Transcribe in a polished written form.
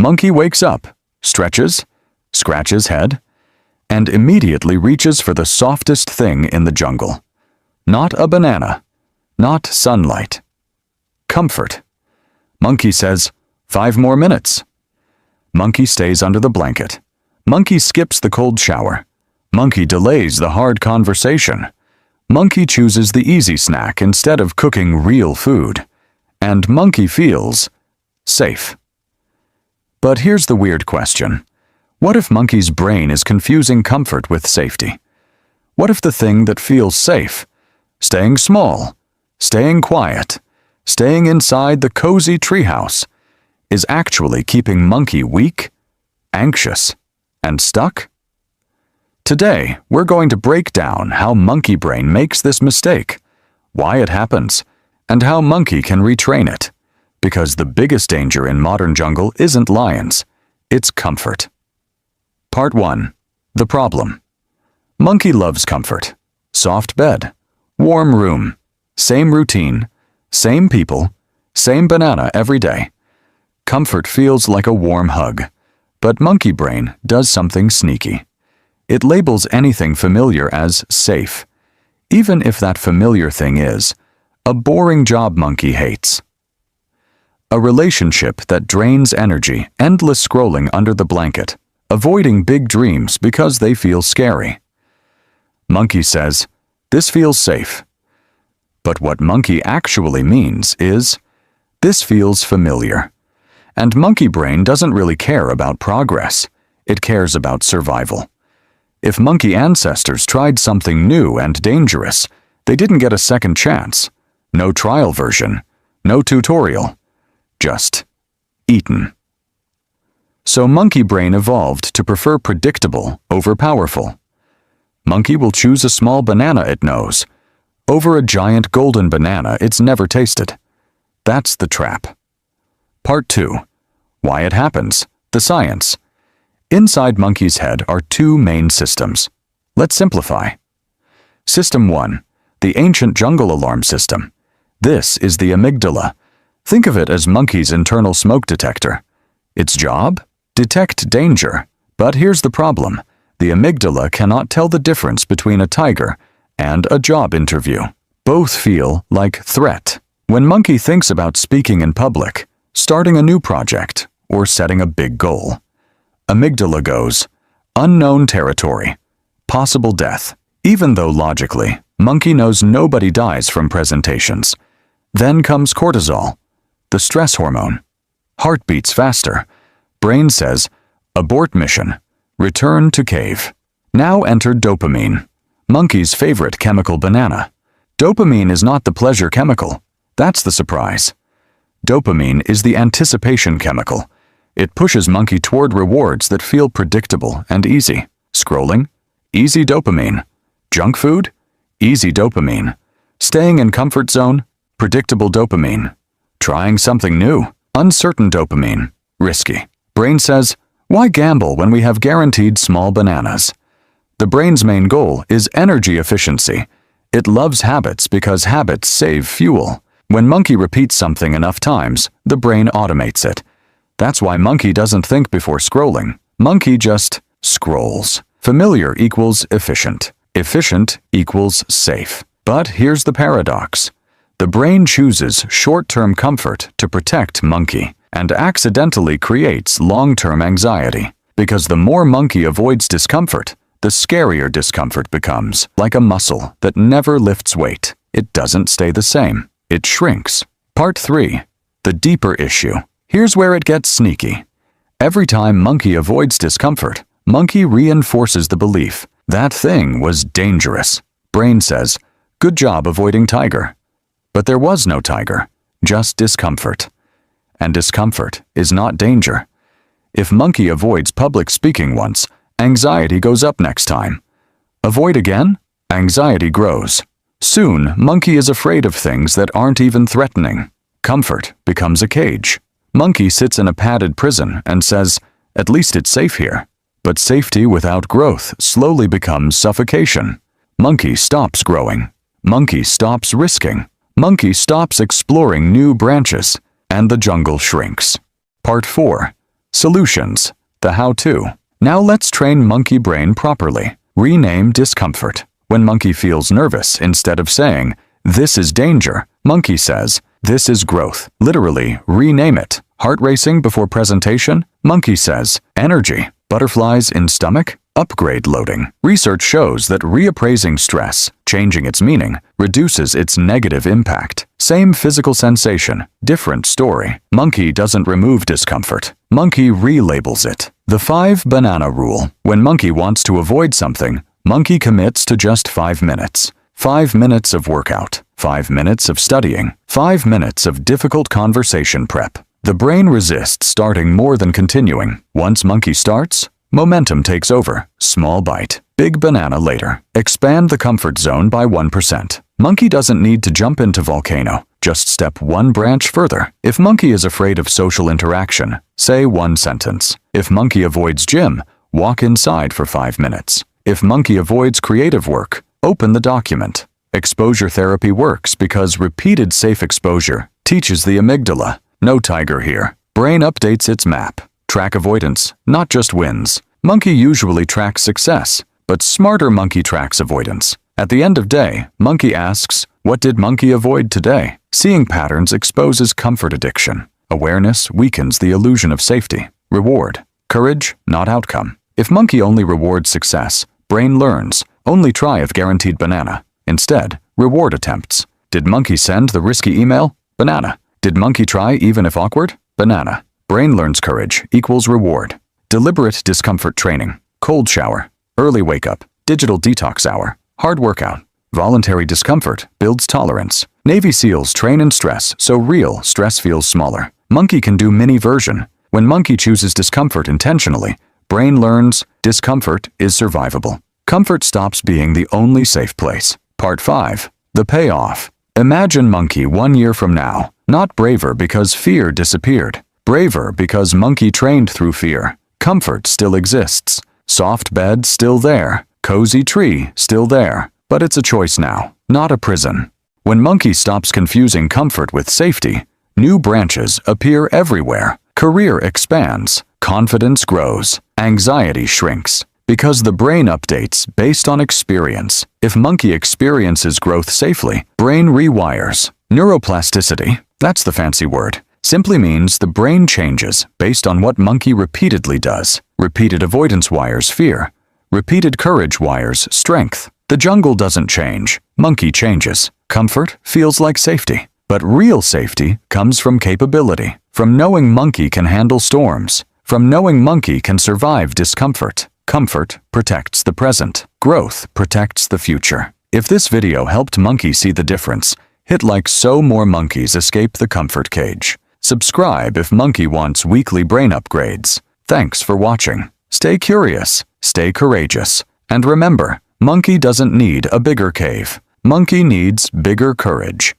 Monkey wakes up, stretches, scratches head, and immediately reaches for the softest thing in the jungle. Not a banana, not sunlight. Comfort. Monkey says, 5 more minutes. Monkey stays under the blanket. Monkey skips the cold shower. Monkey delays the hard conversation. Monkey chooses the easy snack instead of cooking real food. And monkey feels safe. But here's the weird question. What if monkey's brain is confusing comfort with safety? What if the thing that feels safe, staying small, staying quiet, staying inside the cozy treehouse, is actually keeping monkey weak, anxious, and stuck? Today, we're going to break down how monkey brain makes this mistake, why it happens, and how monkey can retrain it. Because the biggest danger in modern jungle isn't lions, it's comfort. Part 1. The problem. Monkey loves comfort. Soft bed, warm room, same routine, same people, same banana every day. Comfort feels like a warm hug, but monkey brain does something sneaky. It labels anything familiar as safe, even if that familiar thing is a boring job monkey hates. A relationship that drains energy, endless scrolling under the blanket, avoiding big dreams because they feel scary. Monkey says, "This feels safe." But what monkey actually means is, "This feels familiar." And monkey brain doesn't really care about progress. It cares about survival. If monkey ancestors tried something new and dangerous, they didn't get a second chance. No trial version, no tutorial. Just eaten. So monkey brain evolved to prefer predictable over powerful. Monkey will choose a small banana it knows over a giant golden banana it's never tasted. That's the trap. Part 2. Why it happens. The science. Inside monkey's head are 2 main systems. Let's simplify. System 1. The ancient jungle alarm system. This is the amygdala. Think of it as monkey's internal smoke detector. Its job? Detect danger. But here's the problem. The amygdala cannot tell the difference between a tiger and a job interview. Both feel like threat. When monkey thinks about speaking in public, starting a new project, or setting a big goal, amygdala goes, unknown territory, possible death. Even though logically, monkey knows nobody dies from presentations. Then comes cortisol, the stress hormone. Heart beats faster. Brain says, abort mission, return to cave. Now enter dopamine, monkey's favorite chemical banana. Dopamine is not the pleasure chemical. That's the surprise. Dopamine is the anticipation chemical. It pushes monkey toward rewards that feel predictable and easy. Scrolling? Easy dopamine. Junk food? Easy dopamine. Staying in comfort zone? Predictable dopamine. Trying something new? Uncertain dopamine. Risky. Brain says, why gamble when we have guaranteed small bananas? The brain's main goal is energy efficiency. It loves habits because habits save fuel. When monkey repeats something enough times, the brain automates it. That's why monkey doesn't think before scrolling. Monkey just scrolls. Familiar equals efficient. Efficient equals safe. But here's the paradox. The brain chooses short-term comfort to protect monkey and accidentally creates long-term anxiety. Because the more monkey avoids discomfort, the scarier discomfort becomes, like a muscle that never lifts weight. It doesn't stay the same. It shrinks. Part 3. The deeper issue. Here's where it gets sneaky. Every time monkey avoids discomfort, monkey reinforces the belief that thing was dangerous. Brain says, good job avoiding tiger. But there was no tiger, just discomfort. And discomfort is not danger. If monkey avoids public speaking once, anxiety goes up next time. Avoid again, anxiety grows. Soon, monkey is afraid of things that aren't even threatening. Comfort becomes a cage. Monkey sits in a padded prison and says, at least it's safe here. But safety without growth slowly becomes suffocation. Monkey stops growing. Monkey stops risking. Monkey stops exploring new branches, and the jungle shrinks. Part 4. Solutions. The how-to. Now let's train monkey brain properly. Rename discomfort. When monkey feels nervous, instead of saying, "This is danger," monkey says, "This is growth." Literally, rename it. Heart racing before presentation? Monkey says, "Energy." Butterflies in stomach? Upgrade loading. Research shows that reappraising stress, changing its meaning, reduces its negative impact. Same physical sensation, different story. Monkey doesn't remove discomfort. Monkey relabels it. The 5-banana rule. When monkey wants to avoid something, monkey commits to just 5 minutes. 5 minutes of workout, 5 minutes of studying, 5 minutes of difficult conversation prep. The brain resists starting more than continuing. Once monkey starts, momentum takes over. Small bite, big banana later. Expand the comfort zone by 1%. Monkey doesn't need to jump into volcano. Just step 1 branch further. If monkey is afraid of social interaction, say 1 sentence. If monkey avoids gym, walk inside for 5 minutes. If monkey avoids creative work, open the document. Exposure therapy works because repeated safe exposure teaches the amygdala. No tiger here. Brain updates its map. Track avoidance, not just wins. Monkey usually tracks success, but smarter monkey tracks avoidance. At the end of day, monkey asks, "What did monkey avoid today?" Seeing patterns exposes comfort addiction. Awareness weakens the illusion of safety. Reward. Courage, not outcome. If monkey only rewards success, brain learns, only try if guaranteed banana. Instead, reward attempts. Did monkey send the risky email? Banana. Did monkey try even if awkward? Banana. Brain learns courage equals reward. Deliberate discomfort training. Cold shower. Early wake up. Digital detox hour. Hard workout. Voluntary discomfort builds tolerance. Navy SEALs train in stress, so real stress feels smaller. Monkey can do mini version. When monkey chooses discomfort intentionally, brain learns discomfort is survivable. Comfort stops being the only safe place. Part 5. The payoff. Imagine monkey 1 year from now. Not braver because fear disappeared. Braver because monkey trained through fear. Comfort still exists. Soft bed still there. Cozy tree still there. But it's a choice now, not a prison. When monkey stops confusing comfort with safety, new branches appear everywhere. Career expands. Confidence grows. Anxiety shrinks. Because the brain updates based on experience. If monkey experiences growth safely, brain rewires. Neuroplasticity, that's the fancy word, simply means the brain changes based on what monkey repeatedly does. Repeated avoidance wires fear. Repeated courage wires strength. The jungle doesn't change. Monkey changes. Comfort feels like safety. But real safety comes from capability. From knowing monkey can handle storms. From knowing monkey can survive discomfort. Comfort protects the present. Growth protects the future. If this video helped monkey see the difference, hit like so more monkeys escape the comfort cage. Subscribe if monkey wants weekly brain upgrades. Thanks for watching. Stay curious, stay courageous, and remember, monkey doesn't need a bigger cave. Monkey needs bigger courage.